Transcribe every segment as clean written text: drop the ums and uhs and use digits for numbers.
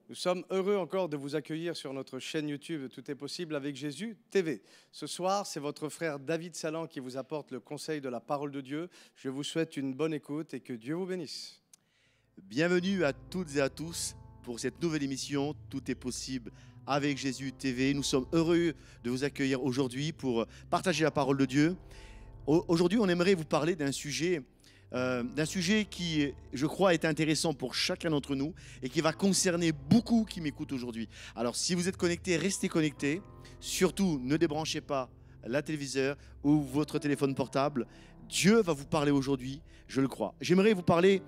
Nous sommes heureux encore de vous accueillir sur notre chaîne YouTube Tout est possible avec Jésus TV. Ce soir, c'est votre frère David Salan qui vous apporte le conseil de la parole de Dieu. Je vous souhaite une bonne écoute et que Dieu vous bénisse. Bienvenue à toutes et à tous pour cette nouvelle émission Tout est possible avec Jésus TV. Nous sommes heureux de vous accueillir aujourd'hui pour partager la parole de Dieu. Aujourd'hui, on aimerait vous parler d'un sujet qui, je crois, est intéressant pour chacun d'entre nous et qui va concerner beaucoup qui m'écoutent aujourd'hui. Alors, si vous êtes connectés, restez connectés. Surtout, ne débranchez pas la téléviseur ou votre téléphone portable. Dieu va vous parler aujourd'hui, je le crois. J'aimerais vous parler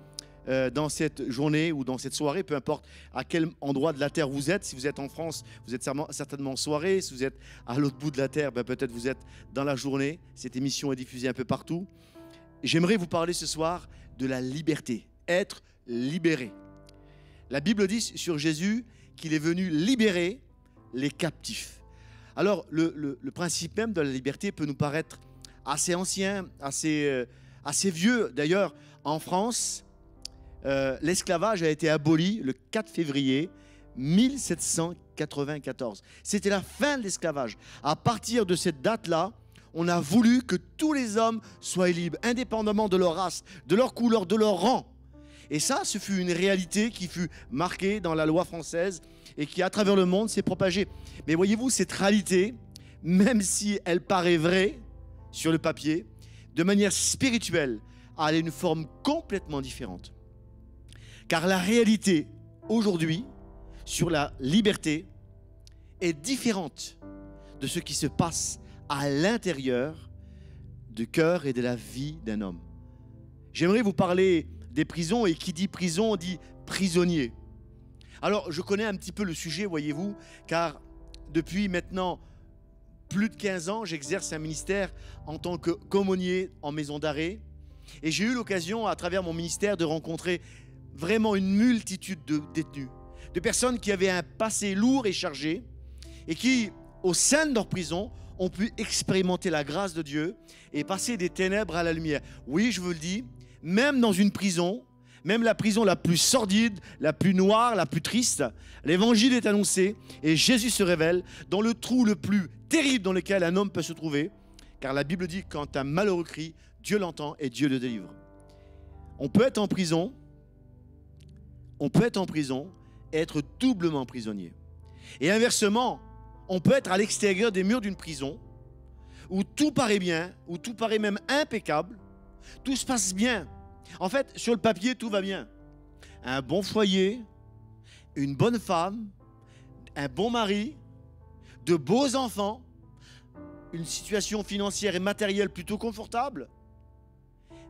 dans cette journée ou dans cette soirée, peu importe à quel endroit de la terre vous êtes. Si vous êtes en France, vous êtes certainement en soirée. Si vous êtes à l'autre bout de la terre, peut-être vous êtes dans la journée. Cette émission est diffusée un peu partout. J'aimerais vous parler ce soir de la liberté, être libéré. La Bible dit sur Jésus qu'il est venu libérer les captifs. Alors, le principe même de la liberté peut nous paraître assez ancien, assez vieux. D'ailleurs, en France, l'esclavage a été aboli le 4 février 1794. C'était la fin de l'esclavage. À partir de cette date-là, on a voulu que tous les hommes soient libres, indépendamment de leur race, de leur couleur, de leur rang. Et ça, ce fut une réalité qui fut marquée dans la loi française et qui, à travers le monde, s'est propagée. Mais voyez-vous, cette réalité, même si elle paraît vraie sur le papier, de manière spirituelle, elle a une forme complètement différente. Car la réalité, aujourd'hui, sur la liberté, est différente de ce qui se passe à l'intérieur du cœur et de la vie d'un homme. J'aimerais vous parler des prisons, et qui dit prison dit prisonnier. Alors, je connais un petit peu le sujet, voyez-vous, car depuis maintenant plus de 15 ans, j'exerce un ministère en tant qu'aumônier en maison d'arrêt, et j'ai eu l'occasion, à travers mon ministère, de rencontrer vraiment une multitude de détenus, de personnes qui avaient un passé lourd et chargé, et qui, au sein de leur prison, ont pu expérimenter la grâce de Dieu et passer des ténèbres à la lumière. Oui, je vous le dis, même dans une prison, même la prison la plus sordide, la plus noire, la plus triste, l'évangile est annoncé et Jésus se révèle dans le trou le plus terrible dans lequel un homme peut se trouver, car la Bible dit que quand un malheureux crie, Dieu l'entend et Dieu le délivre. On peut être en prison et être doublement prisonnier. Et inversement, on peut être à l'extérieur des murs d'une prison où tout paraît bien, où tout paraît même impeccable, tout se passe bien. En fait, sur le papier, tout va bien. Un bon foyer, une bonne femme, un bon mari, de beaux enfants, une situation financière et matérielle plutôt confortable.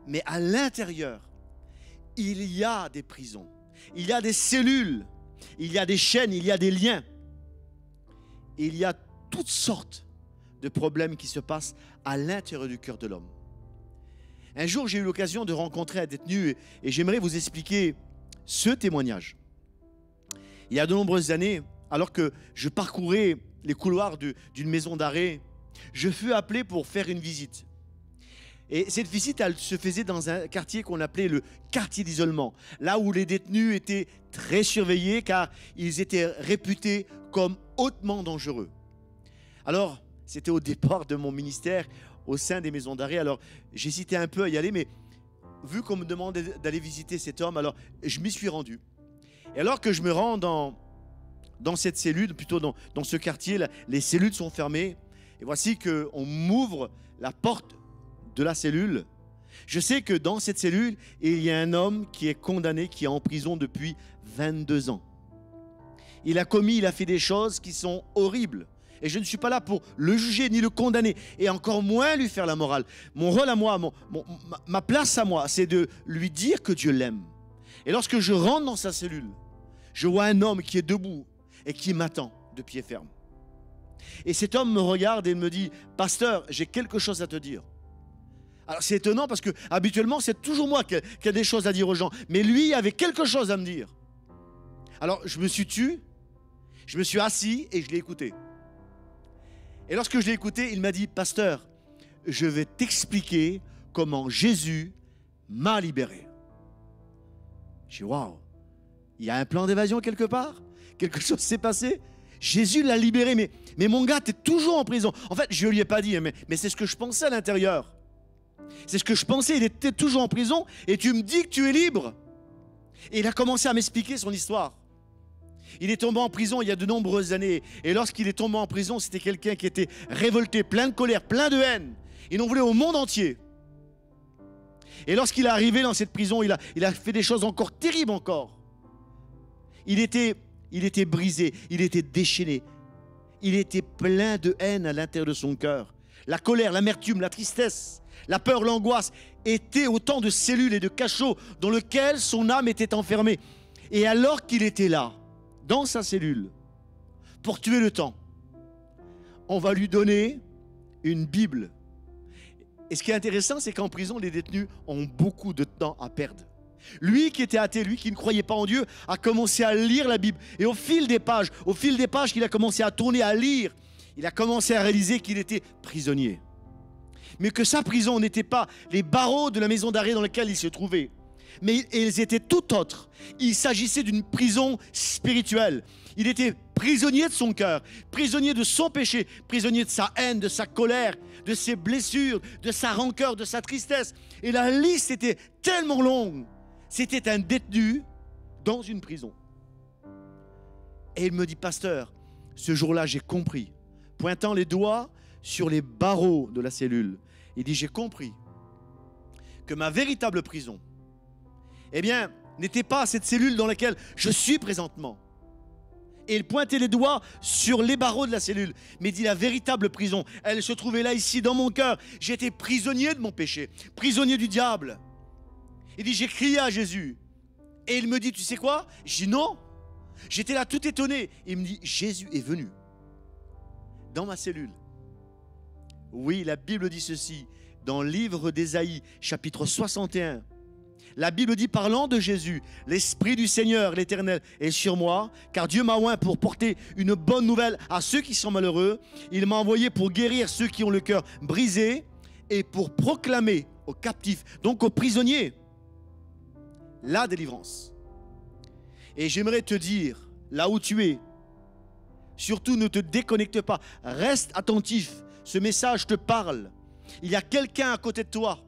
Mais à l'intérieur, il y a des prisons, il y a des cellules, il y a des chaînes, il y a des liens. Il y a toutes sortes de problèmes qui se passent à l'intérieur du cœur de l'homme. Un jour, j'ai eu l'occasion de rencontrer un détenu et j'aimerais vous expliquer ce témoignage. Il y a de nombreuses années, alors que je parcourais les couloirs d'une maison d'arrêt, je fus appelé pour faire une visite. Et cette visite, elle se faisait dans un quartier qu'on appelait le quartier d'isolement, là où les détenus étaient très surveillés car ils étaient réputés comme hautement dangereux. Alors, c'était au départ de mon ministère au sein des maisons d'arrêt. Alors, j'hésitais un peu à y aller, mais vu qu'on me demandait d'aller visiter cet homme, alors je m'y suis rendu. Et alors que je me rends dans cette cellule, plutôt dans ce quartier, là, les cellules sont fermées. Et voici qu'on m'ouvre la porte de la cellule. Je sais que dans cette cellule, il y a un homme qui est condamné, qui est en prison depuis 22 ans. Il a fait des choses qui sont horribles. Et je ne suis pas là pour le juger ni le condamner, et encore moins lui faire la morale. Mon rôle à moi, ma place à moi, c'est de lui dire que Dieu l'aime. Et lorsque je rentre dans sa cellule, je vois un homme qui est debout et qui m'attend de pied ferme. Et cet homme me regarde et me dit « Pasteur, j'ai quelque chose à te dire ». Alors c'est étonnant parce que habituellement c'est toujours moi qui a des choses à dire aux gens. Mais lui avait quelque chose à me dire. Alors je me suis tu, je me suis assis et je l'ai écouté. Et lorsque je l'ai écouté, il m'a dit « Pasteur, je vais t'expliquer comment Jésus m'a libéré. » J'ai dit « Waouh, il y a un plan d'évasion quelque part ? quelque chose s'est passé. Jésus l'a libéré, mais mon gars, tu es toujours en prison. En fait, je ne lui ai pas dit, mais c'est ce que je pensais à l'intérieur. C'est ce que je pensais, il était toujours en prison et tu me dis que tu es libre. Et il a commencé à m'expliquer son histoire. Il est tombé en prison il y a de nombreuses années. Et lorsqu'il est tombé en prison, c'était quelqu'un qui était révolté, plein de colère, plein de haine. Il en voulait au monde entier. Et lorsqu'il est arrivé dans cette prison, il a fait des choses encore terribles encore. Il était brisé, il était déchaîné. Il était plein de haine à l'intérieur de son cœur. La colère, l'amertume, la tristesse, la peur, l'angoisse étaient autant de cellules et de cachots dans lesquels son âme était enfermée. Et alors qu'il était là, dans sa cellule, pour tuer le temps, on va lui donner une Bible. Et ce qui est intéressant, c'est qu'en prison, les détenus ont beaucoup de temps à perdre. Lui qui était athée, lui qui ne croyait pas en Dieu, a commencé à lire la Bible. Et au fil des pages qu'il a commencé à tourner, à lire, il a commencé à réaliser qu'il était prisonnier. Mais que sa prison n'était pas les barreaux de la maison d'arrêt dans laquelle il se trouvait. Mais ils étaient tout autres. Il s'agissait d'une prison spirituelle. Il était prisonnier de son cœur, prisonnier de son péché, prisonnier de sa haine, de sa colère, de ses blessures, de sa rancœur, de sa tristesse. Et la liste était tellement longue. C'était un détenu dans une prison. Et il me dit, pasteur, ce jour-là, j'ai compris, pointant les doigts sur les barreaux de la cellule. Il dit, j'ai compris que ma véritable prison, eh bien, n'était pas cette cellule dans laquelle je suis présentement. Et il pointait les doigts sur les barreaux de la cellule. Mais il dit, la véritable prison, elle se trouvait là, ici, dans mon cœur. J'étais prisonnier de mon péché, prisonnier du diable. Il dit, j'ai crié à Jésus. Et il me dit, tu sais quoi? Je dis non. J'étais là tout étonné. Il me dit, Jésus est venu dans ma cellule. Oui, la Bible dit ceci, dans le livre d'Ésaïe, chapitre 61. La Bible dit, parlant de Jésus, l'Esprit du Seigneur, l'Éternel, est sur moi, car Dieu m'a oint pour porter une bonne nouvelle à ceux qui sont malheureux. Il m'a envoyé pour guérir ceux qui ont le cœur brisé et pour proclamer aux captifs, donc aux prisonniers, la délivrance. Et j'aimerais te dire, là où tu es, surtout ne te déconnecte pas, reste attentif, ce message te parle. Il y a quelqu'un à côté de toi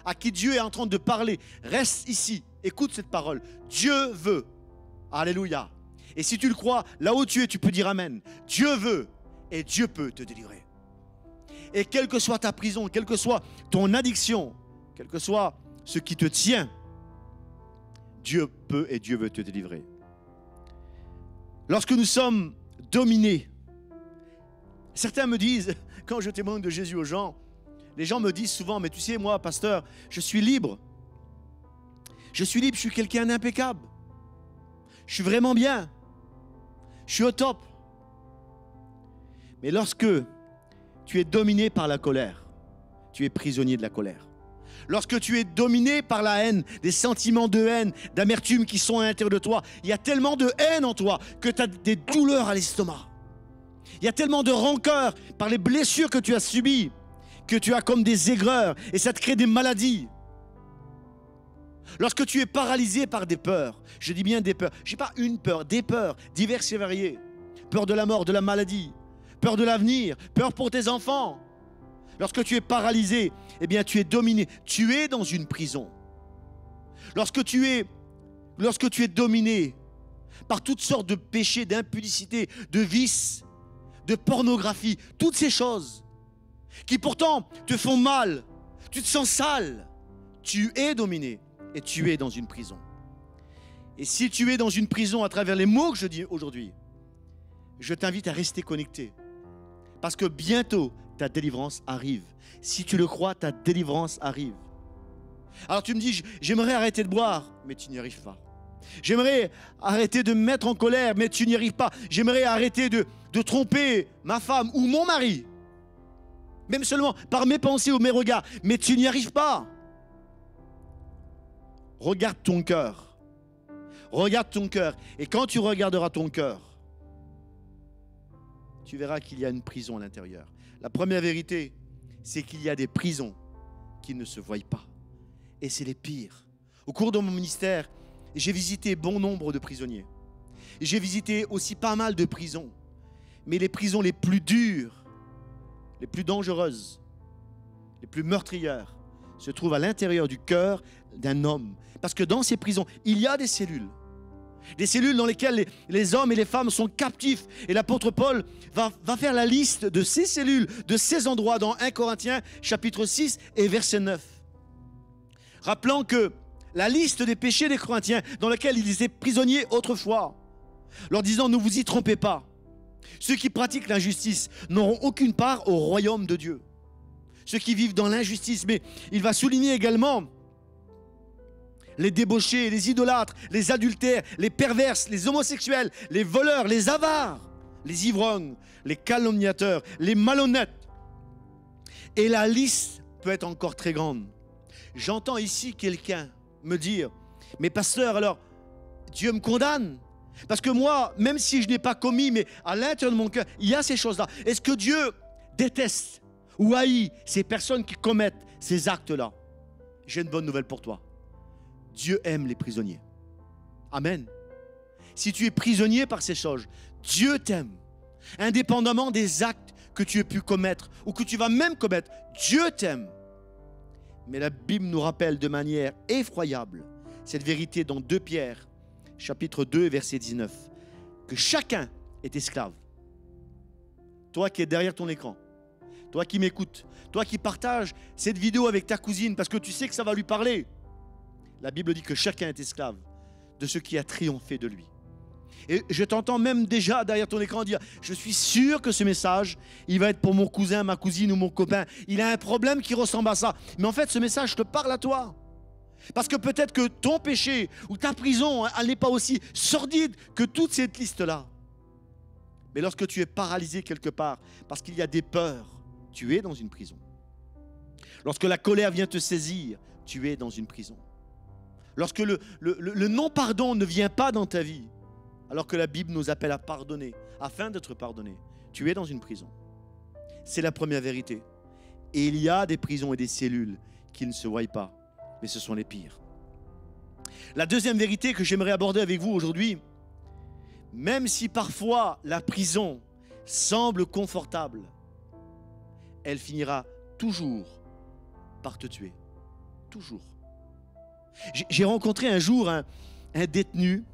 à qui Dieu est en train de parler. Reste ici, écoute cette parole. Dieu veut. Alléluia. Et si tu le crois, là où tu es, tu peux dire Amen. Dieu veut et Dieu peut te délivrer. Et quelle que soit ta prison, quelle que soit ton addiction, quel que soit ce qui te tient, Dieu peut et Dieu veut te délivrer. Lorsque nous sommes dominés, certains me disent, quand je témoigne de Jésus aux gens, les gens me disent souvent, mais tu sais, moi, pasteur, je suis libre. Je suis libre, je suis quelqu'un d'impeccable. Je suis vraiment bien. Je suis au top. Mais lorsque tu es dominé par la colère, tu es prisonnier de la colère. Lorsque tu es dominé par la haine, des sentiments de haine, d'amertume qui sont à l'intérieur de toi, il y a tellement de haine en toi que tu as des douleurs à l'estomac. Il y a tellement de rancœur par les blessures que tu as subies, que tu as comme des aigreurs et ça te crée des maladies. Lorsque tu es paralysé par des peurs, je dis bien des peurs, je n'ai pas une peur, des peurs diverses et variées. Peur de la mort, de la maladie, peur de l'avenir, peur pour tes enfants. Lorsque tu es paralysé, eh bien tu es dominé, tu es dans une prison. Lorsque tu es dominé par toutes sortes de péchés, d'impudicité, de vices, de pornographie, toutes ces choses qui pourtant te font mal, tu te sens sale, tu es dominé et tu es dans une prison. Et si tu es dans une prison à travers les mots que je dis aujourd'hui, je t'invite à rester connecté parce que bientôt ta délivrance arrive. Si tu le crois, ta délivrance arrive. Alors tu me dis, j'aimerais arrêter de boire, mais tu n'y arrives pas. J'aimerais arrêter de me mettre en colère, mais tu n'y arrives pas. J'aimerais arrêter de tromper ma femme ou mon mari, même seulement par mes pensées ou mes regards, mais tu n'y arrives pas. Regarde ton cœur. Regarde ton cœur. Et quand tu regarderas ton cœur, tu verras qu'il y a une prison à l'intérieur. La première vérité, c'est qu'il y a des prisons qui ne se voient pas. Et c'est les pires. Au cours de mon ministère, j'ai visité bon nombre de prisonniers. J'ai visité aussi pas mal de prisons. Mais les prisons les plus dures, les plus dangereuses, les plus meurtrières, se trouvent à l'intérieur du cœur d'un homme. Parce que dans ces prisons, il y a des cellules. Des cellules dans lesquelles les hommes et les femmes sont captifs. Et l'apôtre Paul va faire la liste de ces cellules, de ces endroits dans 1 Corinthiens chapitre 6 et verset 9. Rappelant que la liste des péchés des Corinthiens dans lesquels ils étaient prisonniers autrefois, leur disant ne vous y trompez pas. Ceux qui pratiquent l'injustice n'auront aucune part au royaume de Dieu. Ceux qui vivent dans l'injustice. Mais il va souligner également les débauchés, les idolâtres, les adultères, les perverses, les homosexuels, les voleurs, les avares, les ivrognes, les calomniateurs, les malhonnêtes. Et la liste peut être encore très grande. J'entends ici quelqu'un me dire, mais pasteur, alors Dieu me condamne? Parce que moi, même si je n'ai pas commis, mais à l'intérieur de mon cœur, il y a ces choses-là. Est-ce que Dieu déteste ou haït ces personnes qui commettent ces actes-là? J'ai une bonne nouvelle pour toi. Dieu aime les prisonniers. Amen. Si tu es prisonnier par ces choses, Dieu t'aime. Indépendamment des actes que tu aies pu commettre ou que tu vas même commettre, Dieu t'aime. Mais la Bible nous rappelle de manière effroyable cette vérité dans 2 Pierre, chapitre 2, verset 19, que chacun est esclave. Toi qui es derrière ton écran, toi qui m'écoutes, toi qui partages cette vidéo avec ta cousine parce que tu sais que ça va lui parler, la Bible dit que chacun est esclave de ce qui a triomphé de lui. Et je t'entends même déjà derrière ton écran dire, je suis sûr que ce message, il va être pour mon cousin, ma cousine ou mon copain. Il a un problème qui ressemble à ça. Mais en fait, ce message te parle à toi. Parce que peut-être que ton péché ou ta prison, elle n'est pas aussi sordide que toute cette liste-là. Mais lorsque tu es paralysé quelque part, parce qu'il y a des peurs, tu es dans une prison. Lorsque la colère vient te saisir, tu es dans une prison. Lorsque le non-pardon ne vient pas dans ta vie, alors que la Bible nous appelle à pardonner, afin d'être pardonné, tu es dans une prison. C'est la première vérité. Et il y a des prisons et des cellules qui ne se voient pas, mais ce sont les pires. La deuxième vérité que j'aimerais aborder avec vous aujourd'hui, même si parfois la prison semble confortable, elle finira toujours par te tuer. Toujours. J'ai rencontré un jour un détenu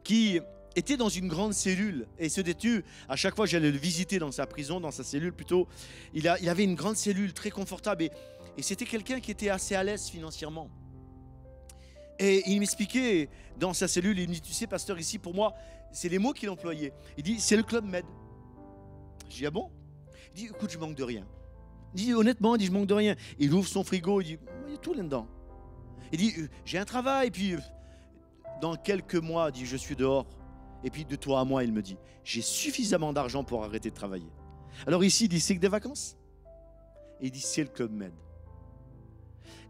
qui était dans une grande cellule. Et ce détenu, à chaque fois que j'allais le visiter dans sa prison, dans sa cellule plutôt, il avait une grande cellule très confortable. Et c'était quelqu'un qui était assez à l'aise financièrement. Et il m'expliquait dans sa cellule, il me dit, tu sais pasteur, ici pour moi, c'est les mots qu'il employait. Il dit, c'est le Club Med. Je dis, ah bon? Il dit, écoute, je manque de rien. Il dit, honnêtement, je manque de rien. Il ouvre son frigo, il dit, il y a tout là-dedans. Il dit, j'ai un travail, puis dans quelques mois, il dit, je suis dehors. Et puis de toi à moi, il me dit, j'ai suffisamment d'argent pour arrêter de travailler. Alors ici, il dit, c'est que des vacances? Et il dit, c'est le Club Med.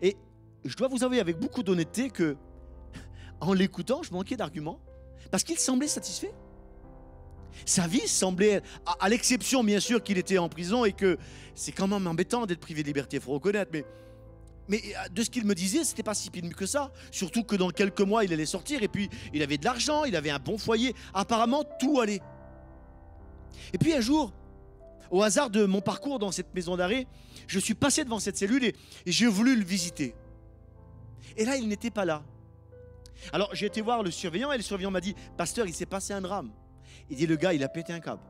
Et je dois vous avouer avec beaucoup d'honnêteté que, en l'écoutant, je manquais d'arguments, parce qu'il semblait satisfait. Sa vie semblait, à l'exception bien sûr qu'il était en prison et que c'est quand même embêtant d'être privé de liberté, il faut reconnaître, mais de ce qu'il me disait, c'était pas si pénible que ça. Surtout que dans quelques mois, il allait sortir et puis il avait de l'argent, il avait un bon foyer. Apparemment, tout allait. Et puis un jour, au hasard de mon parcours dans cette maison d'arrêt, je suis passé devant cette cellule et j'ai voulu le visiter. Et là, il n'était pas là. Alors j'ai été voir le surveillant et le surveillant m'a dit, pasteur, il s'est passé un drame. Il dit, le gars, il a pété un câble.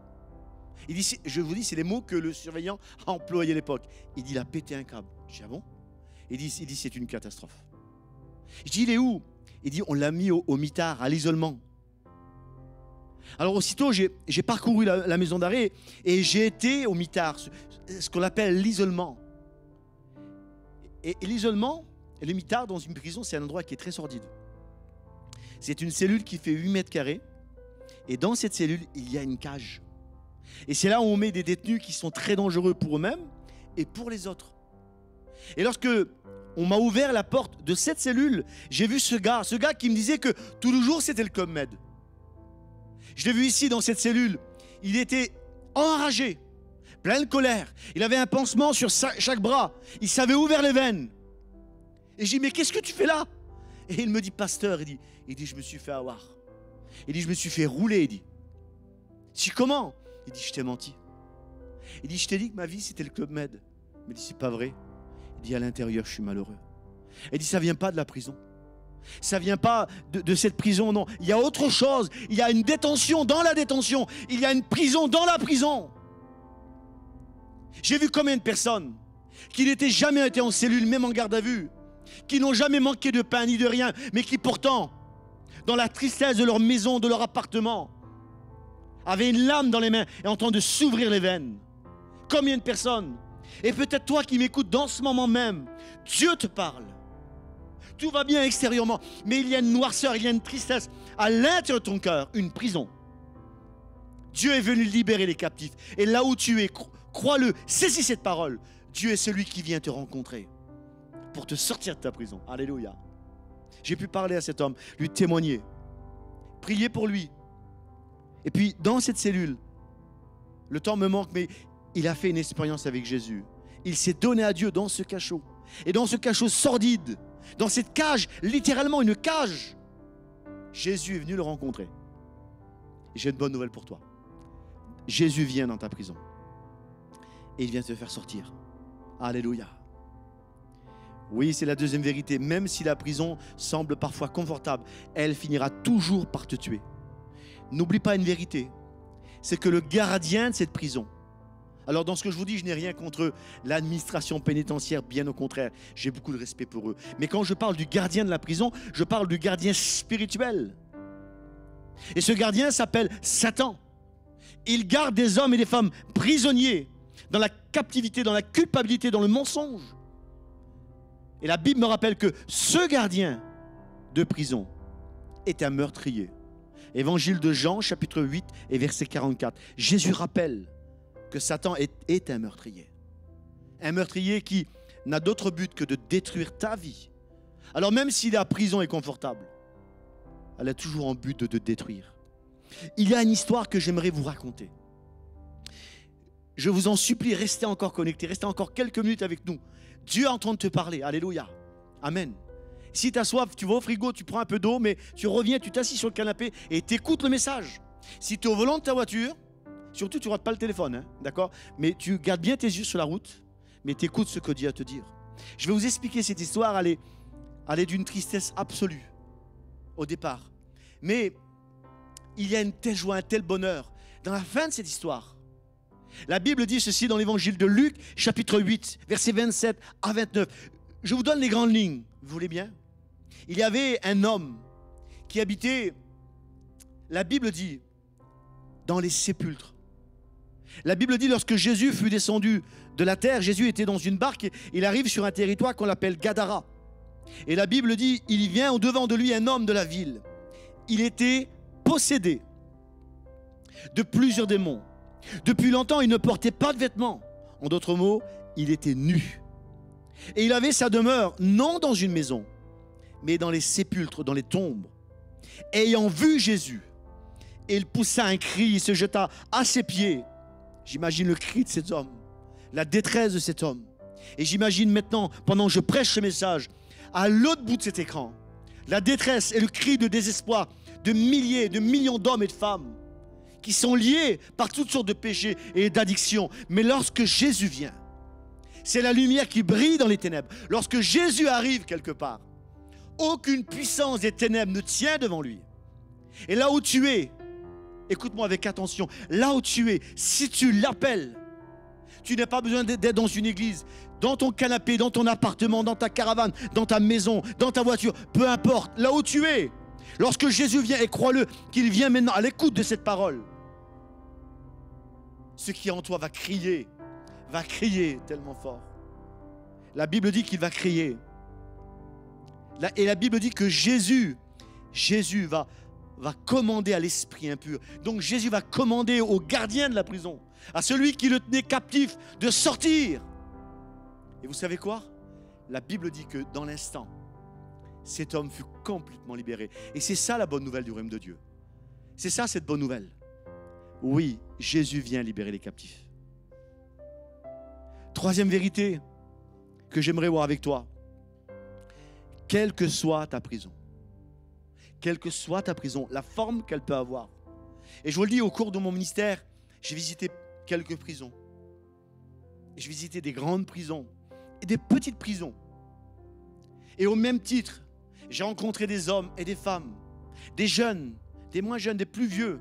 Il dit, je vous dis, c'est les mots que le surveillant a employés à l'époque. Il dit, il a pété un câble. Je dis, ah bon? Il dit, c'est une catastrophe. Je dis, il est où? Il dit, on l'a mis au mitard, à l'isolement. Alors aussitôt, j'ai parcouru la maison d'arrêt et j'ai été au mitard, ce qu'on appelle l'isolement. Et l'isolement, le mitard dans une prison, c'est un endroit qui est très sordide. C'est une cellule qui fait 8 mètres carrés. Et dans cette cellule, il y a une cage. Et c'est là où on met des détenus qui sont très dangereux pour eux-mêmes et pour les autres. Et lorsque on m'a ouvert la porte de cette cellule, j'ai vu ce gars qui me disait que tout le jour c'était le Club Med. Je l'ai vu ici dans cette cellule. Il était enragé, plein de colère. Il avait un pansement sur chaque bras. Il savait ouvrir les veines. Et j'ai dit, mais qu'est-ce que tu fais là? Et il me dit, pasteur, il dit, je me suis fait avoir. Il dit, je me suis fait rouler, il dit. Je dis, comment? Il dit, je t'ai menti. Il dit, je t'ai dit que ma vie, c'était le Club Med. Mais il dit, c'est pas vrai. Il dit, à l'intérieur, je suis malheureux. Il dit, ça vient pas de la prison. Ça vient pas de cette prison, non. Il y a autre chose. Il y a une détention dans la détention. Il y a une prison dans la prison. J'ai vu combien de personnes qui n'étaient jamais été en cellule, même en garde à vue, qui n'ont jamais manqué de pain ni de rien, mais qui pourtant, dans la tristesse de leur maison, de leur appartement, avaient une lame dans les mains et en train de s'ouvrir les veines. Combien de personnes? Et peut-être toi qui m'écoutes dans ce moment même, Dieu te parle. Tout va bien extérieurement, mais il y a une noirceur, il y a une tristesse à l'intérieur de ton cœur, une prison. Dieu est venu libérer les captifs. Et là où tu es, crois-le, saisis cette parole. Dieu est celui qui vient te rencontrer pour te sortir de ta prison. Alléluia. J'ai pu parler à cet homme, lui témoigner, prier pour lui. Et puis, dans cette cellule, le temps me manque, mais il a fait une expérience avec Jésus. Il s'est donné à Dieu dans ce cachot. Et dans ce cachot sordide, dans cette cage, littéralement une cage, Jésus est venu le rencontrer. J'ai une bonne nouvelle pour toi. Jésus vient dans ta prison. Et il vient te faire sortir. Alléluia. Oui, c'est la deuxième vérité. Même si la prison semble parfois confortable, elle finira toujours par te tuer. N'oublie pas une vérité. C'est que le gardien de cette prison, alors dans ce que je vous dis, je n'ai rien contre l'administration pénitentiaire, bien au contraire, j'ai beaucoup de respect pour eux. Mais quand je parle du gardien de la prison, je parle du gardien spirituel. Et ce gardien s'appelle Satan. Il garde des hommes et des femmes prisonniers dans la captivité, dans la culpabilité, dans le mensonge. Et la Bible me rappelle que ce gardien de prison est un meurtrier. Évangile de Jean, chapitre 8 et verset 44. Jésus rappelle que Satan est un meurtrier. Un meurtrier qui n'a d'autre but que de détruire ta vie. Alors même si la prison est confortable, elle a toujours en but de te détruire. Il y a une histoire que j'aimerais vous raconter. Je vous en supplie, restez encore connectés, restez encore quelques minutes avec nous. Dieu est en train de te parler. Alléluia. Amen. Si tu as soif, tu vas au frigo, tu prends un peu d'eau, mais tu reviens, tu t'assis sur le canapé et tu écoutes le message. Si tu es au volant de ta voiture, surtout tu ne rates pas le téléphone, hein, d'accord? Mais tu gardes bien tes yeux sur la route, mais tu écoutes ce que Dieu a à te dire. Je vais vous expliquer cette histoire, elle est d'une tristesse absolue au départ. Mais il y a une telle joie, un tel bonheur dans la fin de cette histoire. La Bible dit ceci dans l'évangile de Luc, chapitre 8, versets 27 à 29. Je vous donne les grandes lignes, vous voulez bien? Il y avait un homme qui habitait, la Bible dit, dans les sépulcres. La Bible dit, lorsque Jésus fut descendu de la terre, Jésus était dans une barque, il arrive sur un territoire qu'on appelle Gadara. Et la Bible dit, il vient au-devant de lui un homme de la ville. Il était possédé de plusieurs démons. Depuis longtemps, il ne portait pas de vêtements. En d'autres mots, il était nu. Et il avait sa demeure, non dans une maison, mais dans les sépulcres, dans les tombes. Ayant vu Jésus, il poussa un cri, il se jeta à ses pieds. J'imagine le cri de cet homme, la détresse de cet homme. Et j'imagine maintenant, pendant que je prêche ce message, à l'autre bout de cet écran, la détresse et le cri de désespoir de milliers, de millions d'hommes et de femmes qui sont liés par toutes sortes de péchés et d'addictions. Mais lorsque Jésus vient, c'est la lumière qui brille dans les ténèbres. Lorsque Jésus arrive quelque part, aucune puissance des ténèbres ne tient devant lui. Et là où tu es, écoute-moi avec attention, là où tu es, si tu l'appelles, tu n'as pas besoin d'être dans une église, dans ton canapé, dans ton appartement, dans ta caravane, dans ta maison, dans ta voiture, peu importe, là où tu es. Lorsque Jésus vient, et crois-le, qu'il vient maintenant à l'écoute de cette parole, ce qui est en toi va crier tellement fort. La Bible dit qu'il va crier. Et la Bible dit que Jésus va commander à l'esprit impur. Donc Jésus va commander au gardien de la prison, à celui qui le tenait captif, de sortir. Et vous savez quoi? La Bible dit que dans l'instant, cet homme fut complètement libéré. Et c'est ça la bonne nouvelle du royaume de Dieu. C'est ça cette bonne nouvelle. Oui, Jésus vient libérer les captifs. Troisième vérité que j'aimerais voir avec toi. Quelle que soit ta prison, quelle que soit ta prison, la forme qu'elle peut avoir. Et je vous le dis, au cours de mon ministère, j'ai visité quelques prisons. J'ai visité des grandes prisons et des petites prisons. Et au même titre, j'ai rencontré des hommes et des femmes, des jeunes, des moins jeunes, des plus vieux,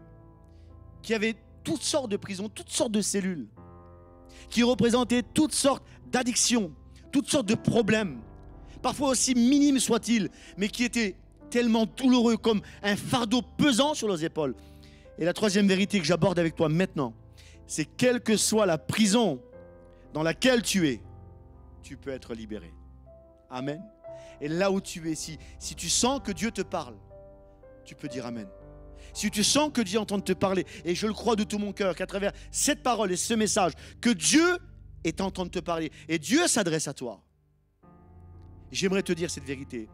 qui avaient toutes sortes de prisons, toutes sortes de cellules, qui représentaient toutes sortes d'addictions, toutes sortes de problèmes, parfois aussi minimes soient-ils, mais qui étaient tellement douloureux comme un fardeau pesant sur leurs épaules. Et la troisième vérité que j'aborde avec toi maintenant, c'est quelle que soit la prison dans laquelle tu es, tu peux être libéré. Amen. Et là où tu es, si tu sens que Dieu te parle, tu peux dire Amen. Si tu sens que Dieu est en train de te parler, et je le crois de tout mon cœur, qu'à travers cette parole et ce message, que Dieu est en train de te parler, et Dieu s'adresse à toi, j'aimerais te dire cette vérité.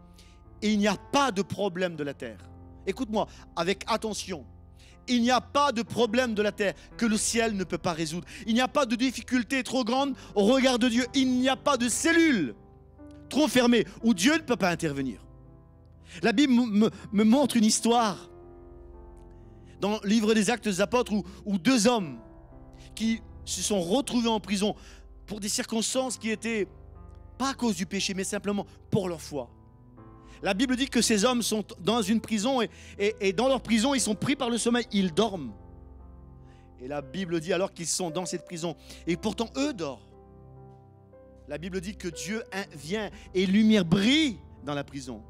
Il n'y a pas de problème de la terre. Écoute-moi avec attention. Il n'y a pas de problème de la terre que le ciel ne peut pas résoudre. Il n'y a pas de difficulté trop grande au regard de Dieu. Il n'y a pas de cellule trop fermée où Dieu ne peut pas intervenir. La Bible me montre une histoire dans le livre des Actes des Apôtres où deux hommes qui se sont retrouvés en prison pour des circonstances qui étaient pas à cause du péché, mais simplement pour leur foi. La Bible dit que ces hommes sont dans une prison et dans leur prison, ils sont pris par le sommeil, ils dorment. Et la Bible dit alors qu'ils sont dans cette prison, et pourtant eux dorment. La Bible dit que Dieu vient et lumière brille dans la prison.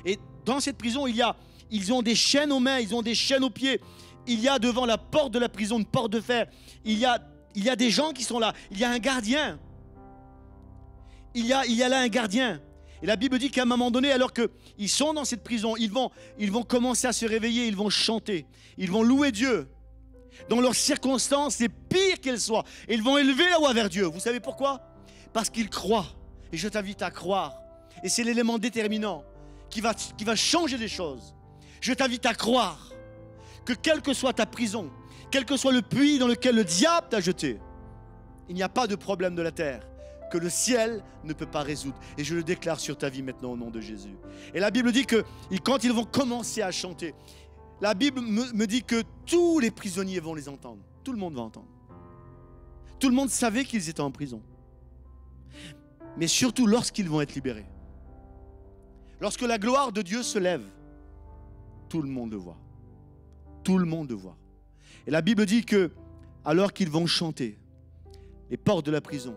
Et dans cette prison, ils ont des chaînes aux mains, ils ont des chaînes aux pieds. Il y a devant la porte de la prison une porte de fer. Il y a des gens qui sont là. Il y a un gardien. Il y a là un gardien. Et la Bible dit qu'à un moment donné, alors qu'ils sont dans cette prison, ils vont commencer à se réveiller, ils vont chanter, ils vont louer Dieu. Dans leurs circonstances, c'est pire qu'elles soient. Ils vont élever la voix vers Dieu. Vous savez pourquoi? Parce qu'ils croient. Et je t'invite à croire. Et c'est l'élément déterminant qui va changer les choses. Je t'invite à croire que quelle que soit ta prison, quel que soit le puits dans lequel le diable t'a jeté, il n'y a pas de problème de la terre que le ciel ne peut pas résoudre. Et je le déclare sur ta vie maintenant au nom de Jésus. Et la Bible dit que quand ils vont commencer à chanter, la Bible me dit que tous les prisonniers vont les entendre. Tout le monde va entendre. Tout le monde savait qu'ils étaient en prison. Mais surtout lorsqu'ils vont être libérés. Lorsque la gloire de Dieu se lève, tout le monde le voit. Tout le monde le voit. Et la Bible dit que alors qu'ils vont chanter, les portes de la prison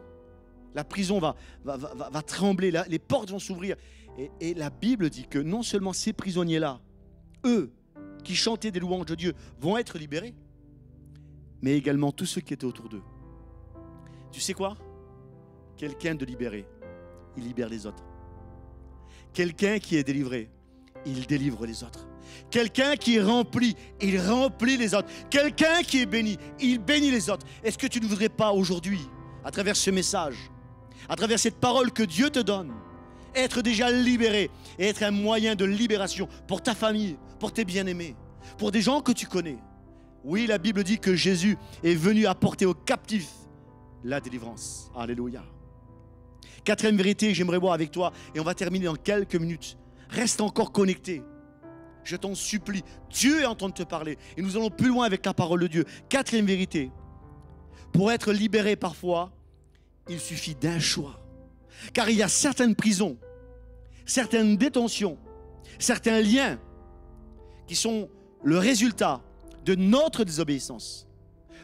va trembler, les portes vont s'ouvrir. Et la Bible dit que non seulement ces prisonniers-là, eux, qui chantaient des louanges de Dieu, vont être libérés, mais également tous ceux qui étaient autour d'eux. Tu sais quoi? Quelqu'un de libéré, il libère les autres. Quelqu'un qui est délivré, il délivre les autres. Quelqu'un qui est rempli, il remplit les autres. Quelqu'un qui est béni, il bénit les autres. Est-ce que tu ne voudrais pas aujourd'hui, à travers ce message, à travers cette parole que Dieu te donne, être déjà libéré et être un moyen de libération pour ta famille, pour tes bien-aimés, pour des gens que tu connais? Oui, la Bible dit que Jésus est venu apporter aux captifs la délivrance. Alléluia. Quatrième vérité que j'aimerais voir avec toi, et on va terminer dans quelques minutes. Reste encore connecté. Je t'en supplie. Dieu est en train de te parler. Et nous allons plus loin avec la parole de Dieu. Quatrième vérité. Pour être libéré parfois, il suffit d'un choix. Car il y a certaines prisons, certaines détentions, certains liens qui sont le résultat de notre désobéissance,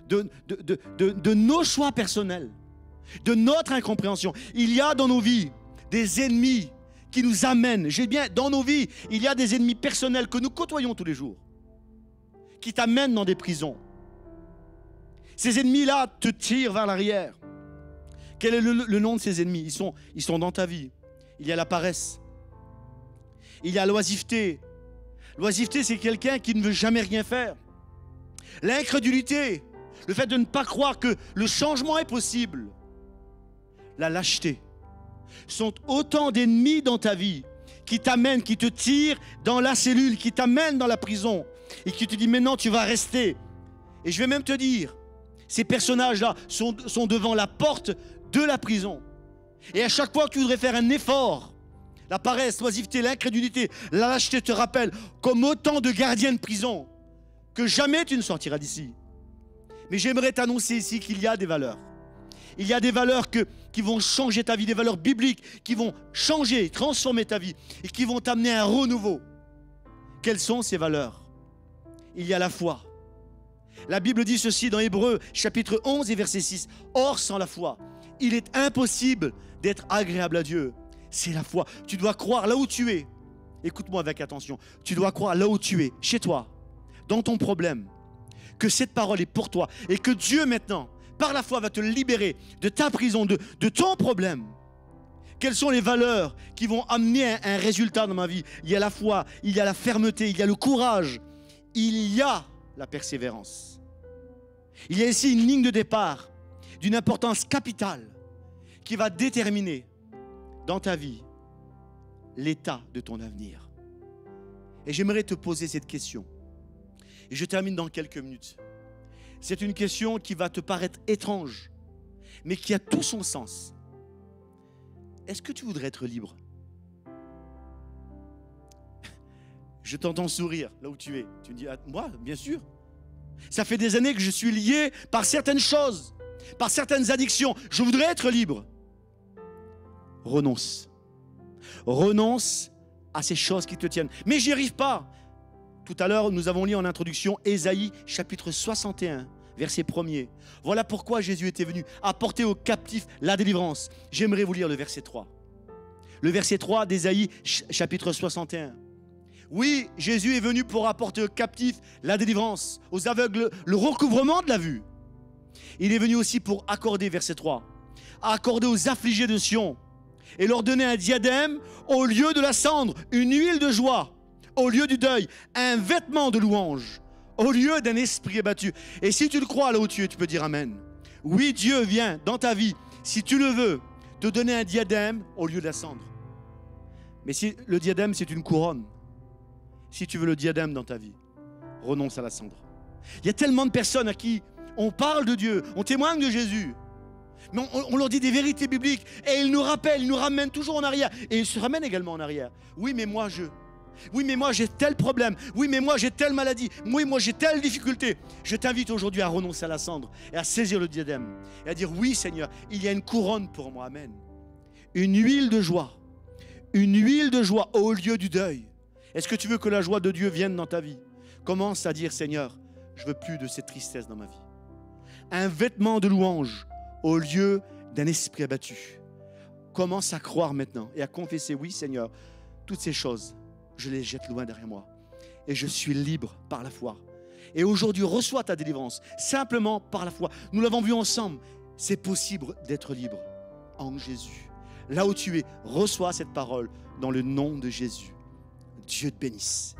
de nos choix personnels, de notre incompréhension. Il y a dans nos vies des ennemis qui nous amènent. J'ai bien, dans nos vies, il y a des ennemis personnels que nous côtoyons tous les jours, qui t'amènent dans des prisons. Ces ennemis-là te tirent vers l'arrière. Quel est le nom de ces ennemis? Ils sont dans ta vie. Il y a la paresse. Il y a l'oisiveté. L'oisiveté, c'est quelqu'un qui ne veut jamais rien faire. L'incrédulité, le fait de ne pas croire que le changement est possible. La lâcheté sont autant d'ennemis dans ta vie qui t'amènent, qui te tirent dans la cellule, qui t'amènent dans la prison et qui te disent maintenant tu vas rester. Et je vais même te dire, ces personnages-là sont devant la porte de la prison. Et à chaque fois que tu voudrais faire un effort, La paresse, l'oisiveté, l'incrédulité, la lâcheté te rappellent comme autant de gardiens de prison que jamais tu ne sortiras d'ici. Mais j'aimerais t'annoncer ici qu'il y a des valeurs. Il y a des valeurs qui vont changer ta vie, des valeurs bibliques qui vont changer, transformer ta vie et qui vont t'amener à un renouveau. Quelles sont ces valeurs? Il y a la foi. La Bible dit ceci dans Hébreux chapitre 11 et verset 6. Or, sans la foi, il est impossible d'être agréable à Dieu. C'est la foi. Tu dois croire là où tu es. Écoute-moi avec attention. Tu dois croire là où tu es, chez toi, dans ton problème, que cette parole est pour toi et que Dieu maintenant, par la foi, va te libérer de ta prison, de ton problème. Quelles sont les valeurs qui vont amener un résultat dans ma vie? Il y a la foi, il y a la fermeté, il y a le courage, il y a la persévérance. Il y a ici une ligne de départ d'une importance capitale qui va déterminer dans ta vie l'état de ton avenir. Et j'aimerais te poser cette question. Et je termine dans quelques minutes. C'est une question qui va te paraître étrange, mais qui a tout son sens. Est-ce que tu voudrais être libre? Je t'entends sourire là où tu es. Tu me dis, ah, moi, bien sûr. Ça fait des années que je suis lié par certaines choses, par certaines addictions. Je voudrais être libre. Renonce. Renonce à ces choses qui te tiennent. Mais j'y arrive pas. Tout à l'heure, nous avons lu en introduction Ésaïe chapitre 61, verset 1er. Voilà pourquoi Jésus était venu apporter aux captifs la délivrance. J'aimerais vous lire le verset 3. Le verset 3 d'Ésaïe chapitre 61. Oui, Jésus est venu pour apporter aux captifs la délivrance, aux aveugles le recouvrement de la vue. Il est venu aussi pour accorder, verset 3, accorder aux affligés de Sion et leur donner un diadème au lieu de la cendre, une huile de joie au lieu du deuil, un vêtement de louange au lieu d'un esprit abattu. Et si tu le crois là où tu es, tu peux dire amen. Oui, Dieu vient dans ta vie, si tu le veux, te donner un diadème au lieu de la cendre. Mais si le diadème, c'est une couronne, si tu veux le diadème dans ta vie, renonce à la cendre. Il y a tellement de personnes à qui on parle de Dieu, on témoigne de Jésus, mais on leur dit des vérités bibliques et ils nous rappellent, ils nous ramènent toujours en arrière. Et ils se ramènent également en arrière. Oui, mais moi Oui, mais moi j'ai tel problème. Oui, mais moi j'ai telle maladie. Oui, moi j'ai telle difficulté. Je t'invite aujourd'hui à renoncer à la cendre et à saisir le diadème et à dire oui Seigneur, il y a une couronne pour moi. Amen. Une huile de joie. Une huile de joie au lieu du deuil. Est-ce que tu veux que la joie de Dieu vienne dans ta vie? Commence à dire Seigneur, je veux plus de cette tristesse dans ma vie. Un vêtement de louange au lieu d'un esprit abattu. Commence à croire maintenant et à confesser oui Seigneur, toutes ces choses je les jette loin derrière moi. Et je suis libre par la foi. Et aujourd'hui, reçois ta délivrance simplement par la foi. Nous l'avons vu ensemble. C'est possible d'être libre en Jésus. Là où tu es, reçois cette parole dans le nom de Jésus. Dieu te bénisse.